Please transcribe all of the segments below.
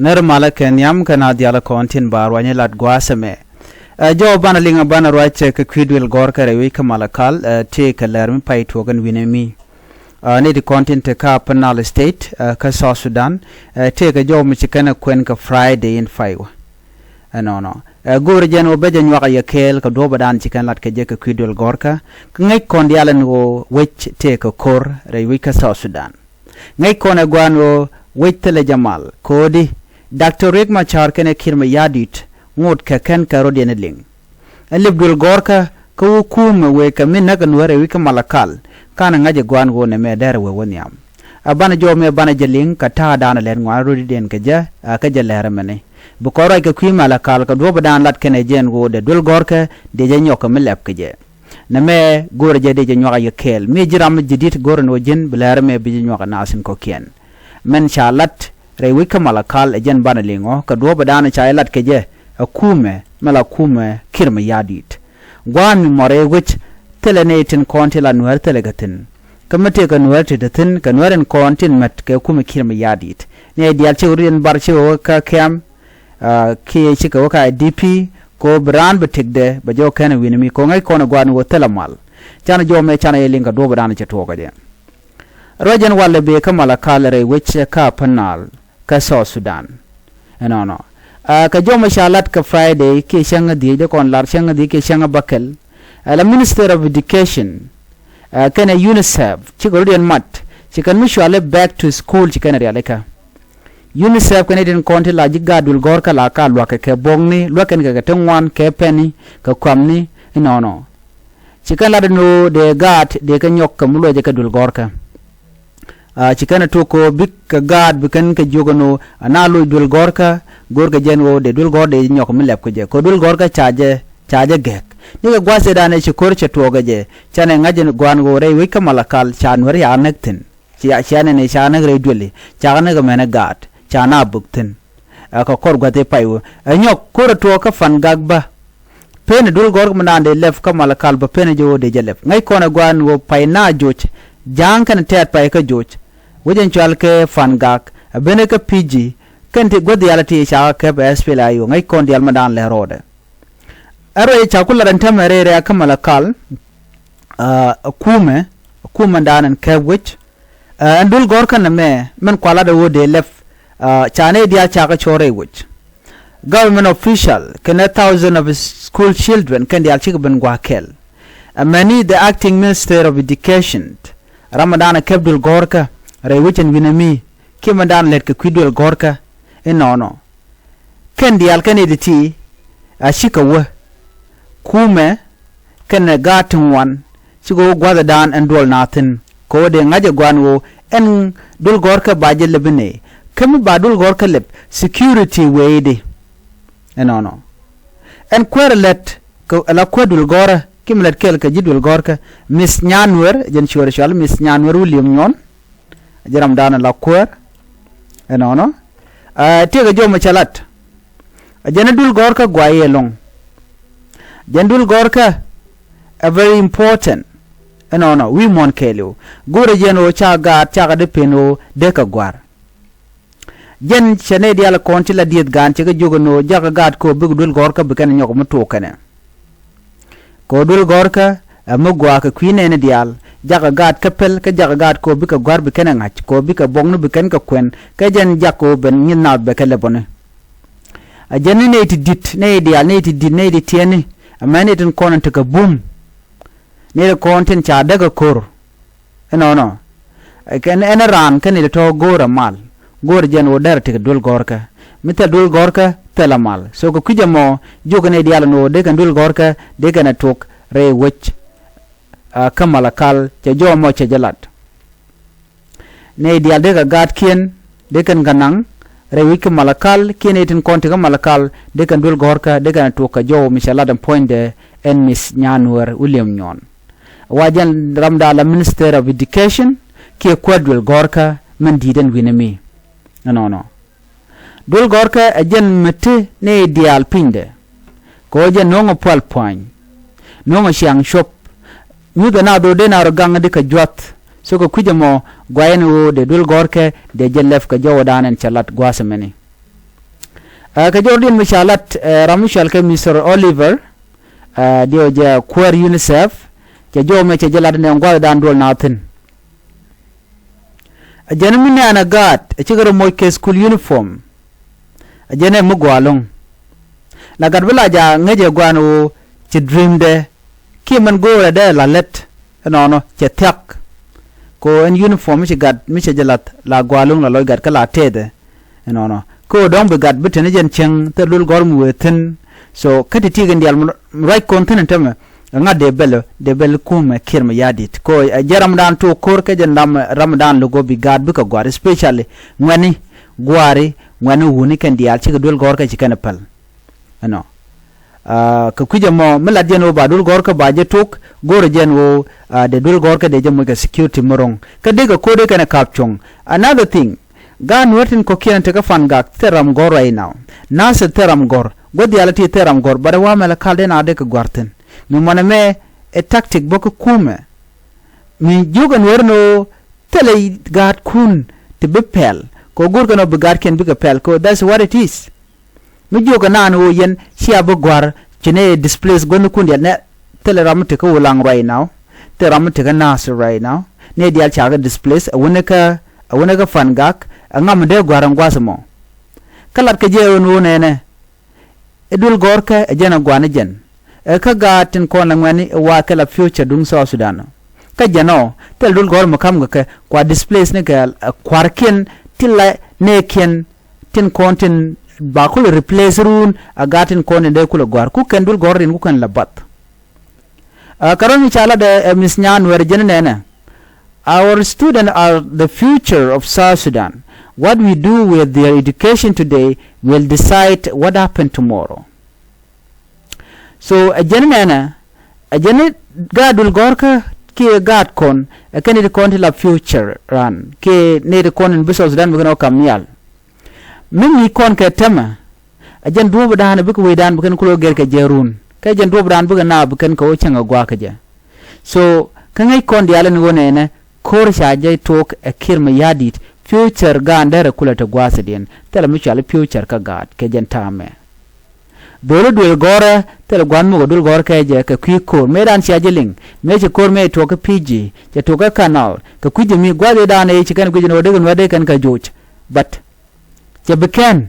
ner malaken yam kana diala kontin bar wanye lat gwasame jo bana linga bana roiche ke kwidwel gor kare wi kamalakal te kaler mi pai togan winemi ne di kontin te ka penal state ka South Sudan te ka jo mi chikana kwen ka Friday in faiwa no gore jen obeja nywa ya kel ka do badan chikan lat ke je ka kwidwel gor ka ngai kon diala no wech te ka kor re wi ka South Sudan ngai kon agwano wetele jamal kodi Dr. Riek machar kene kirma yadit ngot ka ken ka rodene ling alibdul gorka ko kuma we ka min naga nuere wi ka malakal kana ngaje gwan go ne me dere we wonyam abana jo me bana jeling ka ta dana len ngwa rodi den ka ja ka je lere mene bu ko ray ka kwi malakal ka do badan lat kene jen go de dul gorka de je nyoka melep ka je na me gore je de je nyoka yekel mi jiram jidit gore no jen blere me bi nyoka nasin ko kien men shalat rewi kamalakal ejen bana lingo ka do badana chailat keje akume mala kume kirma yadit gwan more which telenatin kontila nuer telegatin kamate ka nuer tedatin ka nueren kontin mat ka kume kirma yadit ne dial churien barche ka kem ki chika ka DP ko brand betigde bajo kana winimi ko ngai kono gwan wo telemal chana jo me chana yelinga do badana chetoga de rojen walle be kamalakal re which ka panal ka South Sudan no ka joma shalat ka Friday ke shanga di de kon lar shanga di ke shanga bakel la Minister of Education kana UNICEF chigorian mat chikan mishwale back to school chikana realeka UNICEF kana den konti la jigadul gorka la ka lwa ke bongni lwa ken ga tengwan ke penny ka kwamni no chikan la no de gat de ka nyok ka mulo je ka dul gorka chikana toko bik ka gad bikan ka jogono analo dul gorka jenwo de dul gorde nyok milep ko je ko dul gorka chaje gek ni ga gwase dane chikor chetoga je chane ngaje gwan go re wi kamalakal chanwer ya nektin chane ne chane re duli chane ga mena gad chana buktin ka kor gwate payo nyok kor to ka fan gagba pen dul gorga manande lef kamalakal ba pen jo de jelef ngai kona gwan go payna joch jang kan tet pay ka joch wajen chwal ke fangak bene ka PG kente godi alati cha ka SPL ayo ngai kon dial madan le rode aro e cha kularan tamare re kamalakal kuma danan kewich andul gorka na me men kwala da wode lef chane dia cha ka chore wich government official kana thousands of school children kan dial chi ben gwakel many the acting minister of education Ramadan kebdul gorka rewichin winami kimandan let ka kwidul gorka no ken dial kan editi ashika wa kume ken gatun wan sigo gwada dan andol natin ko de ngaje gwanwo en dul gorka baje lebne kam ba dul gorka leb security wede no en kwerlet ko ala kwadul gora kimlet kel ka jidul gorka Miss Nyanwer jen chore shal Miss Nyanwer William nyon jaram dana la kwer no tega joma chalat jenadul gorka gwaye long jendul gorka a very important no we mon kelo gore jeno chaga de peno de ka gwar jen chene diala konti la diet gan chega jogono jaga gat ko bigdul gorka bikan nyoko muto kane ko dul gorka amugwa ka kwine ne dial jaga gat kapel ka jaga gat ko bika gwar bikan ngach ko bika bongno bikan ka kwen ka jen jako ben nyina be ka lebone a jen ne ti dit ne dial ne ti dit ne di tieni amane tin konan ta ka boom ne konten cha daga kor no kan ena ran kan ne to gora mal gor jen o der ti dul gorka mita dul gorka tela mal so ko kujamo jogane dial no de kan dul gorka de kan tok re wech kamalakal cha jo mo cha jalat ne dial de ga gat kien de kan ganang re wi kamalakal kien tin konti kamalakal de kan dul gorka de kan tok ka jo mishaladam point de en Miss Nyanwer William nyon wajan ramda la Minister of Education ki kwadul gorka man diden winami no dul gorka ajen mete ne dial pinde ko je nongo pal point nongo siang shop nyuga na do de na ro ganga de ka jot so ko kujamo gwayen wo de dul gorka de jelef ka jawo danen chalat gwasameni ka jordan mishalat ramishal ke Mr. Oliver dio je queer UNICEF ke jome che jelad ne ngwa dan dol natin ajana minne ana gat e chigaro moy ke school uniform ajana mugwalong la gad bula ja ngeje gwanu ci dream de ki man go de la let no che tek ko en uniform ci gad mi che jelat la gwalong la loy gad kala tede no ko dong be gad bitene jen cheng te lul gor mu weten so kati tigen dial right content tama nga de bel kuma kirma yadit ko jaram dan to kor ke jen ramadan logo bi gad bi ka gwar especially ngani gwari ngani wuni kan dial ci dul gor ka ci kan pal no ka kuje mo mala jen ba dul gor ka ba je tok gor jen wo de dul gor ka de je mo ka security morong ka de ko de kana kapchong another thing gan wertin ko kiran te ka fanga teram gor right now nasa teram gor godi alati teram gor bara wa mala kalde na de ka gwarten mi moname e tactic boko kume mi jogan werno tele gad kun te bepel ko gor gano be gad ken biga pel ko that's what it is mi jogan nan wo yen sia bo gwar chine displace gonu kun ya ne tele ramte ko lang right now te ramte ka nasa right now ne dial chaga displace wona ka fangak ngam de gwaran gwasmo kalat ke je wonu ne edul gorka ejana gwana jen ka gatin ko na ngani wa kala future dung so Sudan ka jano tel dul gor makam ga kwa displace ne ka kwarkin tilla ne ken tin kontin ba ko replace run agatin ko ne de kula gwar ku ken dul gorin ku kan labat karon chala de misnyan wer jen ne our students are the future of South Sudan. What we do with their education today will decide what happens tomorrow. So ajana gadul gorka ki gad kon akani de kon la future ran ki ne de kon in South Sudan bugno kamyal min ni kon ka tema ajan dubu dan bu ko dan bukan kulo ger ka jerun ka jan dubu dan bugana bukan ko changa gwa ka je so kangai kon dialen wone ne kor shaje tok a kirma yadit future gandere kulata gwasidien tela michal future ka gad ke jentame dole dul gore tela gwanmu dul gore ke je ka kiko medan shajeling meje kor me to ka pg je to ka kanal ka kuje mi gwade dane ci kan kuje no de wade kan ka joch but je beken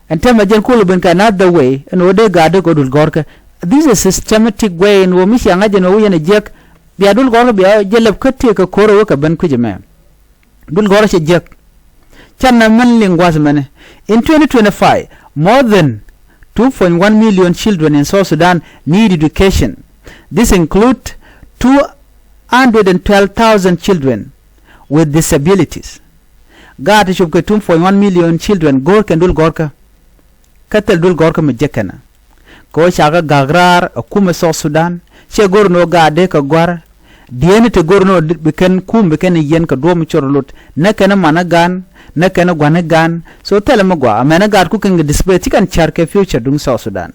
antama jen kulu ben ka not the way no de gade go dul gore this is a systematic way in wo mi shanga je no yene jek biya dul gore biya jeleb katti ka koro ka ben kuje me dul gore se jek channa man lingwas mane in 2025 more than 2.1 million children in South Sudan need education. This includes 212,000 children with disabilities. God should get 2.1 million children go can dul gorka katel dul gorka mejekana ko shaga gagrar akuma South Sudan she gorno gade ka gwar diene te gorno biken kum biken yen ka do mu chorlut nakana managan nakana gwanagan so telema gwa amena gad ku kan display tikan charke future dung South Sudan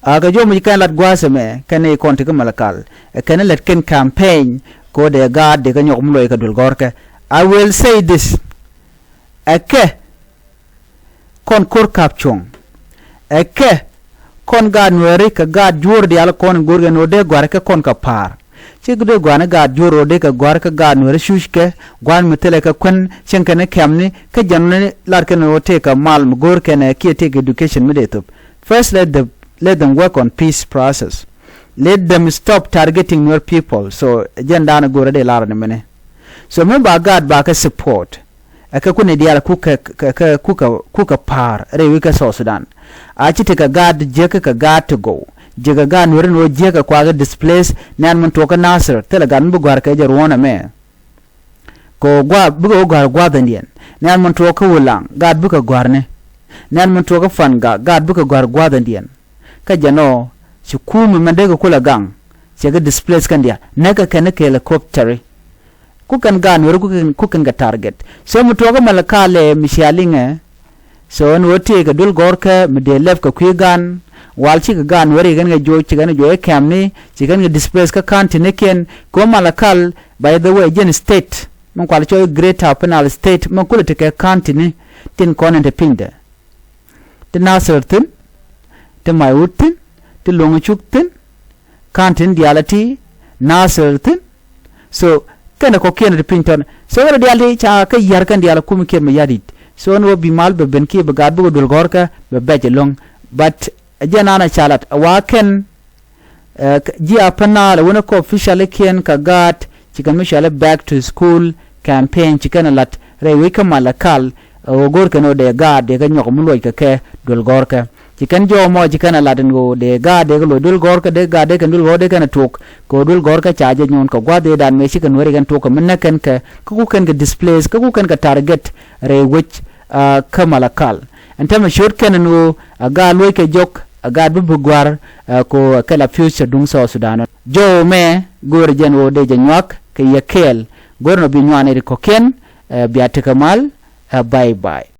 aga jo mu kan lat gwa seme kan e konti ka malakal kan let ken campaign ko de gad de ka nyok mu loy ka dul gorka I will say this eke kon kor kapchong eke kon gad Nuer ka gad jur di al kon gurgen no de gwar ka kon ka par chigde gwana gad juro de ka gwar ka gad Nuer shushke gwan metele ka kun chenkane kamni ka janne lar ka no te ka mal mgor kene ki take education medetup first let them work on peace process let them stop targeting Nuer people so jenda na gore de lar ne mene so member gad ba ka support aka kune diala kuka par rewika South Sudan achi te ka gad jeka ka gad to go jega gan Nuer no jeka kwa ga displace nan man to ka nasir tela gan bu gwar ka jarwona me ko gwa bu gwar gwa danien nan man to ka wulang gad bu ka gwar ne nan man to ka fanga gad bu ka gwar gwa dandien ka jano shi kuma man de ka kula gang jega displace kan dia naka kana ka helicopter kukan gan Nuer kukan ga target so mu to ga malakale mishalinge so no te ka dul gorka me de lef ka kwigan walchi ka gan Nuer gan ga jo chi gan jo kamni chi gan ga displace ka kantine ken ko malakal by the way gen state man kwal cho greater penal state man kula te ka kantine tin konente pinde te nasirtin te mayutin te longchuktin kantin dialati nasirtin so kana ko ken de pinton so wala dialti cha ka yar kan diala kum ken me yadit so no bi mal be ben ki be gad bu dul gorka be beje long but janana chalat waken ji apana la wona ko official ken ka gat chikan mishala back to school campaign chikan lat re wika malakal o gorka no de gad de ganyo ko muloy ka ke dul gorka chikan jo mo chikan lat ngo de gad de lo dul gorka de gad de kan dul gode kan tok ko dul gorka chaje nyon ko gwa de dan me chikan wori kan tok men kan ka ku kan ga displays ku kan ka target re which ka malakal antama short kan no aga loy ke jok aga bu gwar ko kala future dung so sudan jo me gor jen wo de janyak ke yakel gorno bi nyane ko ken biata kamal bye bye